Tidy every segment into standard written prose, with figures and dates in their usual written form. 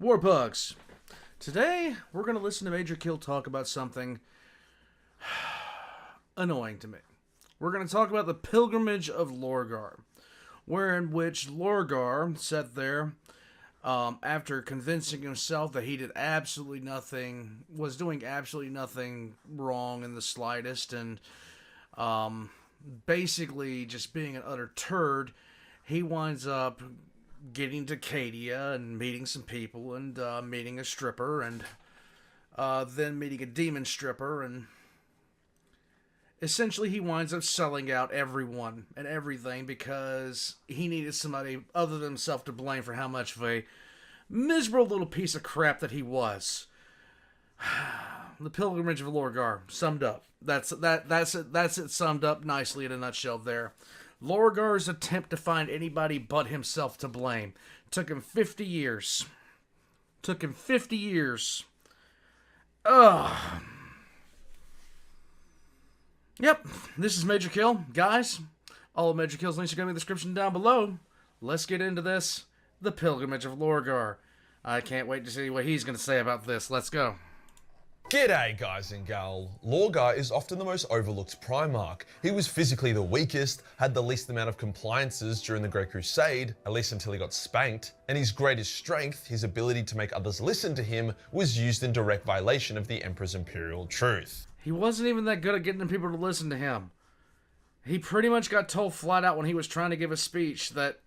Warbugs. Today, we're going to listen to Majorkill talk about something annoying to me. We're going to talk about the pilgrimage of Lorgar, wherein which Lorgar sat there after convincing himself that he did absolutely nothing, was doing absolutely nothing wrong in the slightest, and basically just being an utter turd. He winds up getting to Cadia and meeting some people and meeting a stripper and then meeting a demon stripper, and essentially he winds up selling out everyone and everything because he needed somebody other than himself to blame for how much of a miserable little piece of crap that he was. The pilgrimage of Lorgar summed up. That's it summed up nicely in a nutshell there. Lorgar's attempt to find anybody but himself to blame took him 50 years. Ugh. Yep, this is Majorkill. Guys, all of Majorkill's links are going to be in the description down below. Let's get into this. The Pilgrimage of Lorgar. I can't wait to see what he's going to say about this. Let's go. G'day guys and gal. Lorgar is often the most overlooked Primarch. He was physically the weakest, had the least amount of compliances during the Great Crusade, at least until he got spanked, and his greatest strength, his ability to make others listen to him, was used in direct violation of the Emperor's imperial truth. He wasn't even that good at getting people to listen to him. He pretty much got told flat out when he was trying to give a speech that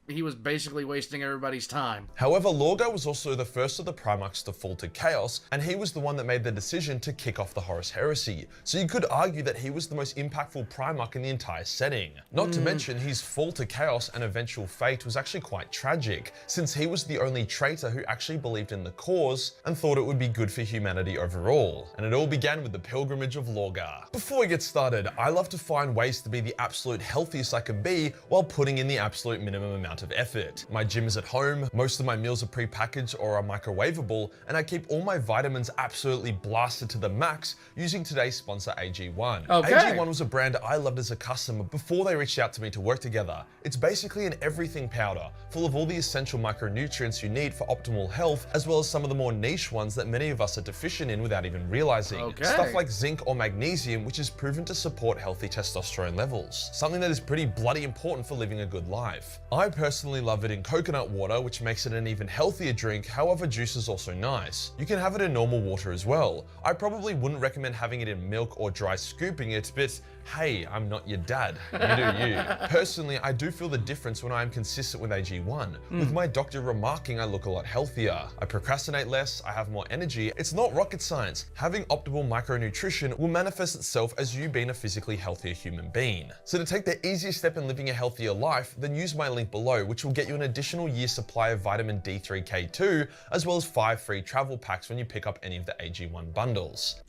he was basically wasting everybody's time. However, Lorgar was also the first of the Primarchs to fall to chaos, and he was the one that made the decision to kick off the Horus Heresy. So you could argue that he was the most impactful Primarch in the entire setting. Not to mention, his fall to chaos and eventual fate was actually quite tragic, since he was the only traitor who actually believed in the cause and thought it would be good for humanity overall. And it all began with the Pilgrimage of Lorgar. Before we get started, I love to find ways to be the absolute healthiest I can be while putting in the absolute minimum amount of effort. My gym is at home, most of my meals are pre-packaged or are microwavable, and I keep all my vitamins absolutely blasted to the max using today's sponsor AG1. Okay. AG1 was a brand I loved as a customer before they reached out to me to work together. It's basically an everything powder, full of all the essential micronutrients you need for optimal health, as well as some of the more niche ones that many of us are deficient in without even realizing. Okay. Stuff like zinc or magnesium, which is proven to support healthy testosterone levels, something that is pretty bloody important for living a good life. I personally love it in coconut water, which makes it an even healthier drink. However, juice is also nice. You can have it in normal water as well. I probably wouldn't recommend having it in milk or dry scooping it, but hey, I'm not your dad. You do you. Personally, I do feel the difference when I am consistent with AG1, with my doctor remarking I look a lot healthier. I procrastinate less, I have more energy. It's not rocket science. Having optimal micronutrition will manifest itself as you being a physically healthier human being. So to take the easiest step in living a healthier life, then use my link below, which will get you an additional year's supply of vitamin D3K2, as well as 5 free travel packs when you pick up any of the AG1 bundles.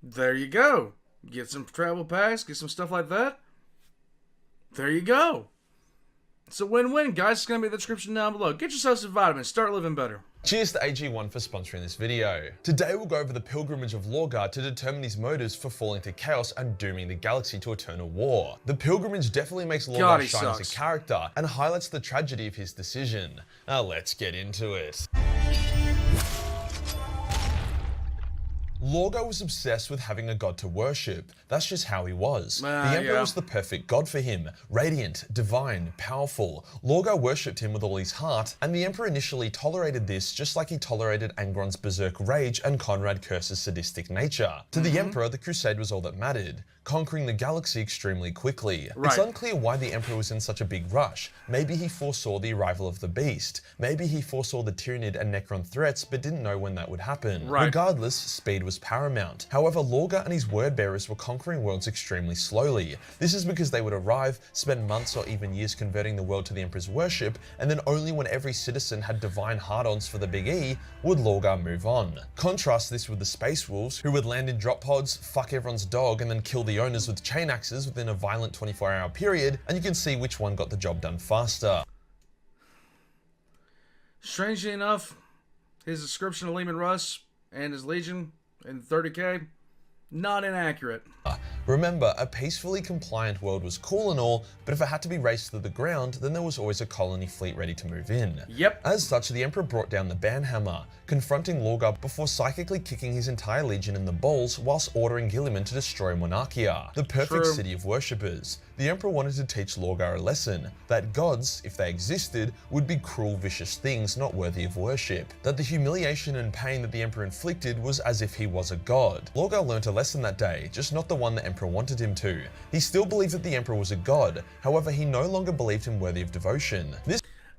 There you go. Get some travel packs, get some stuff like that. There you go. It's a win-win, guys. It's going to be in the description down below. Get yourself some vitamins. Start living better. Cheers to AG1 for sponsoring this video. Today we'll go over the Pilgrimage of Lorgar to determine his motives for falling to chaos and dooming the galaxy to eternal war. The Pilgrimage definitely makes Lorgar shine as a character and highlights the tragedy of his decision. Now let's get into it. Lorgar was obsessed with having a god to worship. That's just how he was. The Emperor was the perfect god for him. Radiant, divine, powerful. Lorgar worshipped him with all his heart, and the Emperor initially tolerated this just like he tolerated Angron's berserk rage and Conrad Curse's sadistic nature. To the Emperor, the crusade was all that mattered, conquering the galaxy extremely quickly. It's unclear why the Emperor was in such a big rush. Maybe he foresaw the arrival of the beast. Maybe he foresaw the Tyranid and Necron threats but didn't know when that would happen. Regardless, speed was paramount. However, Lorgar and his word bearers were conquering worlds extremely slowly. This is because they would arrive, spend months or even years converting the world to the Emperor's worship, and then only when every citizen had divine hard-ons for the Big E would Lorgar move on. Contrast this with the Space Wolves, who would land in drop pods, fuck everyone's dog, and then kill the owners with chain axes within a violent 24-hour period, and you can see which one got the job done faster. Strangely enough, his description of Leman Russ and his Legion in 30K, not inaccurate. Remember, a peacefully compliant world was cool and all, but if it had to be razed to the ground, then there was always a colony fleet ready to move in. Yep. As such, the Emperor brought down the Banhammer, confronting Lorgar before psychically kicking his entire legion in the balls whilst ordering Guilliman to destroy Monarchia, the perfect city of worshippers. The Emperor wanted to teach Lorgar a lesson, that gods, if they existed, would be cruel, vicious things not worthy of worship. That the humiliation and pain that the Emperor inflicted was as if he was a god. Lorgar learnt a lesson that day, just not the one the Emperor wanted him to. He still believed that the Emperor was a god, however he no longer believed him worthy of devotion.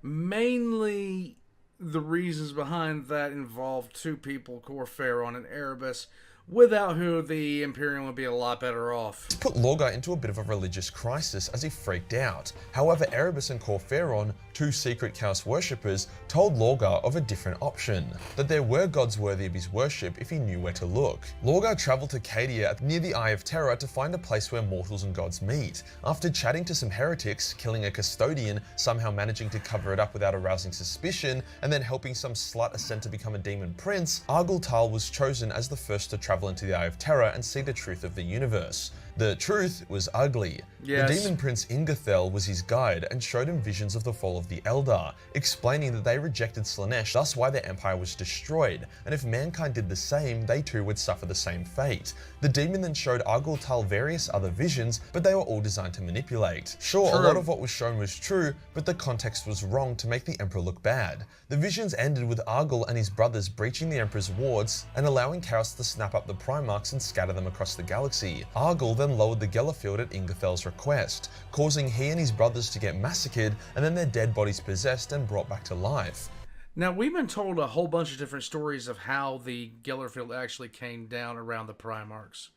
Mainly, the reasons behind that involved two people, Corpheron and Erebus, without who the Imperium would be a lot better off. This put Lorgar into a bit of a religious crisis as he freaked out. However, Erebus and Corpheron, two secret Chaos worshippers, told Lorgar of a different option, that there were gods worthy of his worship if he knew where to look. Lorgar travelled to Cadia near the Eye of Terror to find a place where mortals and gods meet. After chatting to some heretics, killing a custodian, somehow managing to cover it up without arousing suspicion, and then helping some slut ascend to become a demon prince, Argul Tal was chosen as the first to travel into the Eye of Terror and see the truth of the universe. The truth was ugly. Yes. The demon prince Ingathel was his guide and showed him visions of the fall of the Eldar, explaining that they rejected Slaanesh, thus why their empire was destroyed, and if mankind did the same, they too would suffer the same fate. The demon then showed Argul Tal various other visions, but they were all designed to manipulate. Sure, a lot of what was shown was true, but the context was wrong to make the Emperor look bad. The visions ended with Argul and his brothers breaching the Emperor's wards and allowing Chaos to snap up the Primarchs and scatter them across the galaxy. Argul then lowered the Gellerfield at Ingathel's request, causing he and his brothers to get massacred and then their dead bodies possessed and brought back to life. Now, we've been told a whole bunch of different stories of how the Gellerfield actually came down around the Primarchs.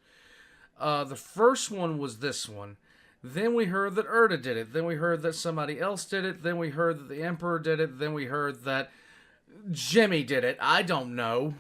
The first one was this one. Then we heard that Erda did it. Then we heard that somebody else did it. Then we heard that the Emperor did it. Then we heard that Jimmy did it. I don't know.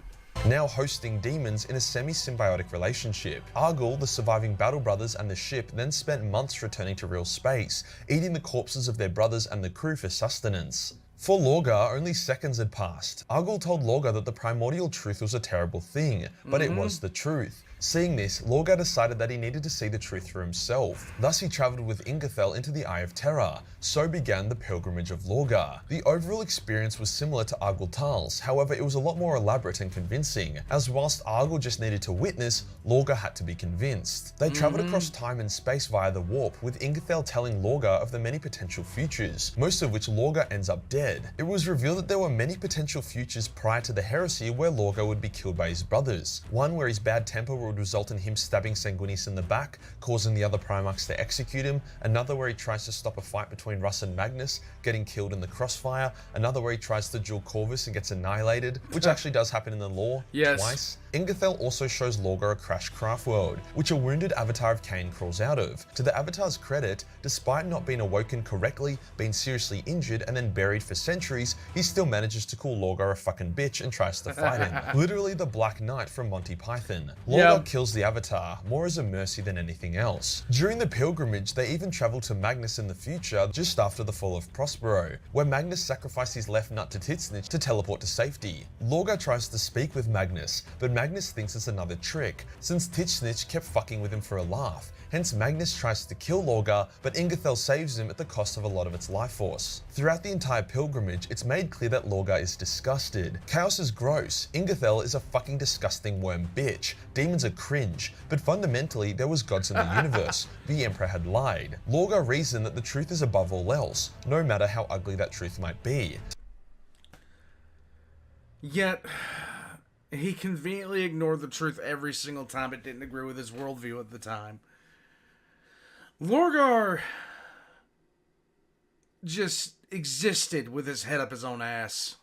Now hosting demons in a semi-symbiotic relationship. Argul, the surviving battle brothers and the ship then spent months returning to real space, eating the corpses of their brothers and the crew for sustenance. For Lorgar, only seconds had passed. Argul told Lorgar that the primordial truth was a terrible thing, but it was the truth. Seeing this, Lorgar decided that he needed to see the truth for himself. Thus he travelled with Ingathel into the Eye of Terror. So began the pilgrimage of Lorgar. The overall experience was similar to Argul Tal's, however it was a lot more elaborate and convincing, as whilst Argul just needed to witness, Lorgar had to be convinced. They travelled across time and space via the warp, with Ingathel telling Lorgar of the many potential futures, most of which Lorgar ends up dead. It was revealed that there were many potential futures prior to the heresy where Lorgar would be killed by his brothers. One where his bad temper would result in him stabbing Sanguinius in the back, causing the other Primarchs to execute him. Another where he tries to stop a fight between Russ and Magnus, getting killed in the crossfire. Another where he tries to duel Corvus and gets annihilated, which actually does happen in the lore twice. Ingathel also shows Lorgar a crashed craft world, which a wounded avatar of Cain crawls out of. To the avatar's credit, despite not being awoken correctly, being seriously injured and then buried for centuries, he still manages to call Lorgar a fucking bitch and tries to fight him. Literally the Black Knight from Monty Python. Lorgar kills the avatar, more as a mercy than anything else. During the pilgrimage, they even travel to Magnus in the future just after the fall of Prospero, where Magnus sacrificed his left nut to Titsnitch to teleport to safety. Lorgar tries to speak with Magnus, but Magnus thinks it's another trick, since Titsnitch kept fucking with him for a laugh. Hence Magnus tries to kill Lorgar, but Ingathel saves him at the cost of a lot of its life force. Throughout the entire pilgrimage, it's made clear that Lorgar is disgusted. Chaos is gross, Ingathel is a fucking disgusting worm bitch, demons are cringe, but fundamentally there was gods in the universe. The Emperor had lied. Lorgar reasoned that the truth is above all else, no matter how ugly that truth might be. Yet, he conveniently ignored the truth every single time it didn't agree with his worldview at the time. Lorgar just existed with his head up his own ass.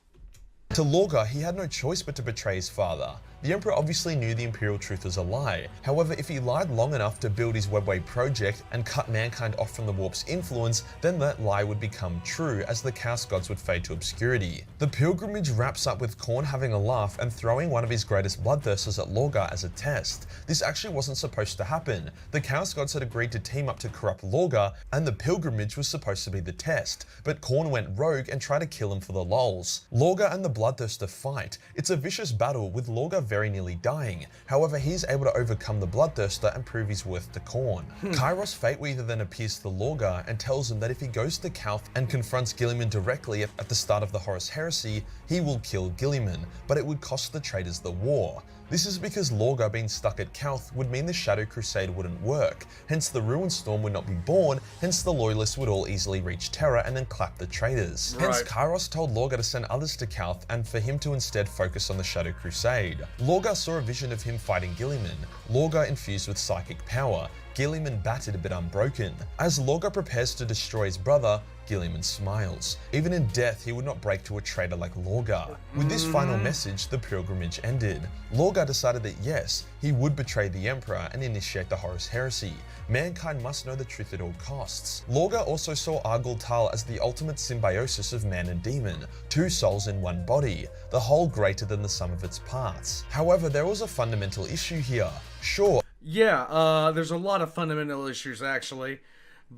To Lorgar, he had no choice but to betray his father. The Emperor obviously knew the Imperial truth was a lie. However, if he lied long enough to build his Webway project and cut mankind off from the Warp's influence, then that lie would become true as the Chaos Gods would fade to obscurity. The pilgrimage wraps up with Khorne having a laugh and throwing one of his greatest bloodthirsters at Lorgar as a test. This actually wasn't supposed to happen. The Chaos Gods had agreed to team up to corrupt Lorgar, and the pilgrimage was supposed to be the test, but Khorne went rogue and tried to kill him for the lols. Lorgar and the bloodthirster fight. It's a vicious battle with Lorgar very nearly dying. However, he is able to overcome the Bloodthirster and prove his worth to Khorne. Kairos Fateweaver then appears to Lorgar and tells him that if he goes to Kauth and confronts Guilliman directly at the start of the Horus Heresy, he will kill Guilliman, but it would cost the traitors the war. This is because Lorgar being stuck at Kauth would mean the Shadow Crusade wouldn't work, hence the Ruin Storm would not be born, hence the Loyalists would all easily reach Terra and then clap the traitors. Hence Kairos told Lorgar to send others to Kauth and for him to instead focus on the Shadow Crusade. Lorgar saw a vision of him fighting Guilliman, Lorgar infused with psychic power, Guilliman battered but unbroken. As Lorgar prepares to destroy his brother, Guilliman smiles. Even in death, he would not break to a traitor like Lorgar. With this final message, the pilgrimage ended. Lorgar decided that yes, he would betray the Emperor and initiate the Horus Heresy. Mankind must know the truth at all costs. Lorgar also saw Argul Tal as the ultimate symbiosis of man and demon, two souls in one body, the whole greater than the sum of its parts. However, there was a fundamental issue here. Sure. Yeah, there's a lot of fundamental issues actually.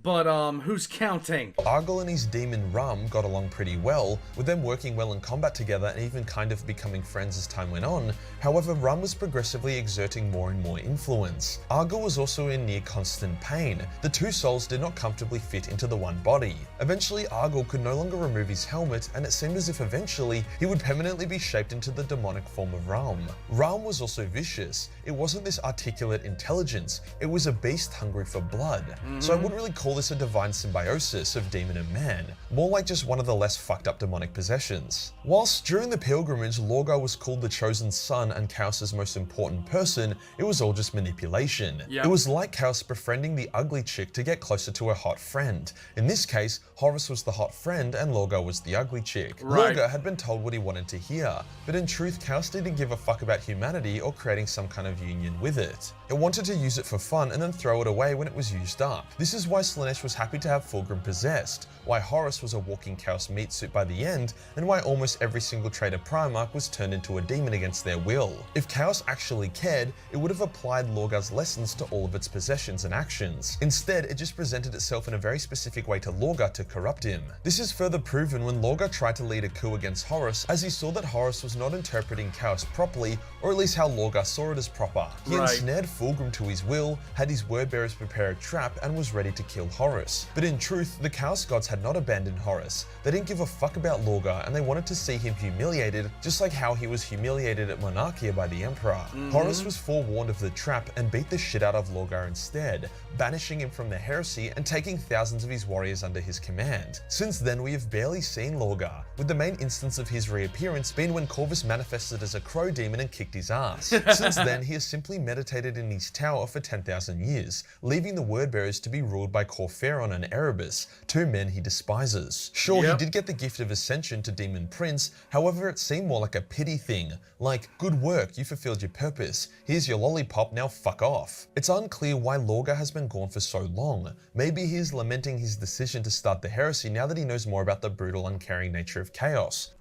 But, who's counting? Argul and his demon Rum got along pretty well, with them working well in combat together and even kind of becoming friends as time went on. However, Rum was progressively exerting more and more influence. Argul was also in near constant pain. The two souls did not comfortably fit into the one body. Eventually, Argul could no longer remove his helmet, and it seemed as if eventually he would permanently be shaped into the demonic form of Rum. Rum was also vicious. It wasn't this articulate intelligence, it was a beast hungry for blood. So I wouldn't really call this a divine symbiosis of demon and man, more like just one of the less fucked up demonic possessions. Whilst during the pilgrimage Lorgar was called the chosen son and Chaos's most important person, it was all just manipulation. It was like Chaos befriending the ugly chick to get closer to her hot friend. In this case, Horus was the hot friend and Lorgar was the ugly chick. Lorgar had been told what he wanted to hear, but in truth Chaos didn't give a fuck about humanity or creating some kind of union with it. It wanted to use it for fun and then throw it away when it was used up. This is why Slaanesh was happy to have Fulgrim possessed, why Horus was a walking Chaos meat suit by the end, and why almost every single traitor Primarch was turned into a demon against their will. If Chaos actually cared, it would have applied Lorgar's lessons to all of its possessions and actions. Instead, it just presented itself in a very specific way to Lorgar to corrupt him. This is further proven when Lorgar tried to lead a coup against Horus, as he saw that Horus was not interpreting Chaos properly, or at least how Lorgar saw it as proper. He ensnared Fulgrim to his will, had his word-bearers prepare a trap, and was ready to kill Horus. But in truth, the Chaos Gods had not abandoned Horus. They didn't give a fuck about Lorgar, and they wanted to see him humiliated, just like how he was humiliated at Monarchia by the Emperor. Horus was forewarned of the trap and beat the shit out of Lorgar instead, banishing him from the heresy and taking thousands of his warriors under his command. Since then, we have barely seen Lorgar, with the main instance of his reappearance being when Corvus manifested as a crow demon and kicked his ass. Since then, he has simply meditated in his tower for 10,000 years, leaving the word-bearers to be ruled by Corferon and Erebus, two men he despises. Sure, he did get the gift of ascension to Demon Prince, however it seemed more like a pity thing, like, good work, you fulfilled your purpose, here's your lollipop, now fuck off. It's unclear why Lorgar has been gone for so long. Maybe he is lamenting his decision to start the heresy now that he knows more about the brutal, uncaring nature of Chaos.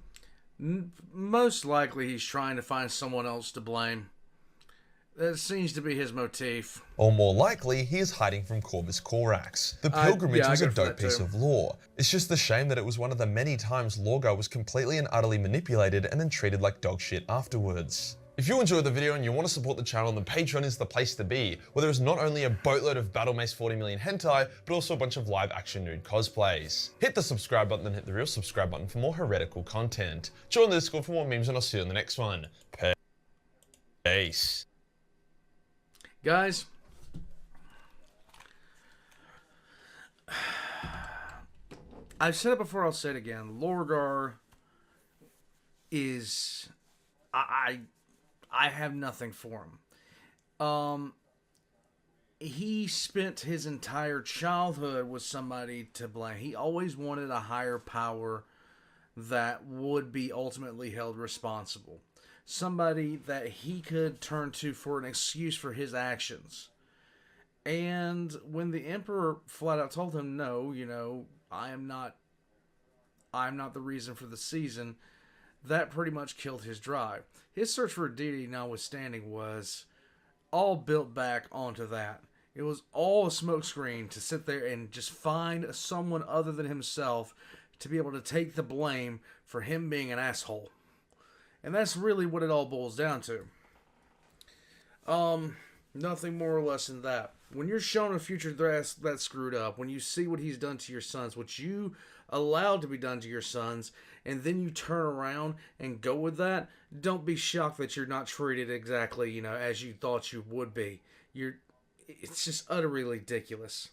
Most likely he's trying to find someone else to blame. That seems to be his motif. Or more likely, he is hiding from Corvus Corax. The pilgrimage was a dope piece of lore. It's just a shame that it was one of the many times Lorgar was completely and utterly manipulated and then treated like dog shit afterwards. If you enjoyed the video and you want to support the channel, then Patreon is the place to be, where there is not only a boatload of Battle Mace 40 million hentai, but also a bunch of live action nude cosplays. Hit the subscribe button and hit the real subscribe button for more heretical content. Join the Discord for more memes and I'll see you in the next one. Peace. Guys, I've said it before, I'll say it again. Lorgar is... I have nothing for him. He spent his entire childhood with somebody to blame. He always wanted a higher power that would be ultimately held responsible. Somebody that he could turn to for an excuse for his actions. And when the Emperor flat out told him, no, you know, I'm not the reason for the season, that pretty much killed his drive. His search for a deity, notwithstanding, was all built back onto that. It was all a smokescreen to sit there and just find someone other than himself to be able to take the blame for him being an asshole. And that's really what it all boils down to. Nothing more or less than that. When you're shown a future that's screwed up, when you see what he's done to your sons, what you allowed to be done to your sons, and then you turn around and go with that, don't be shocked that you're not treated exactly, as you thought you would be. It's just utterly ridiculous.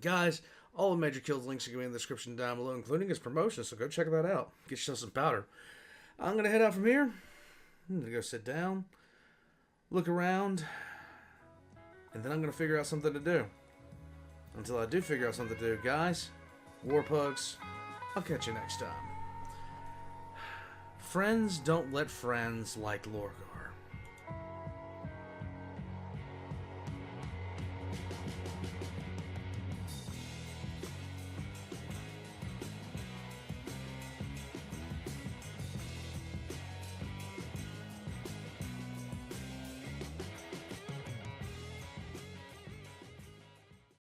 Guys, all of Majorkill's links are going to be in the description down below, including his promotion, so go check that out. Get yourself some powder. I'm going to head out from here. I'm going to go sit down, look around, and then I'm going to figure out something to do. Until I do figure out something to do, guys, Warpugs, I'll catch you next time. Friends don't let friends like Lorgar.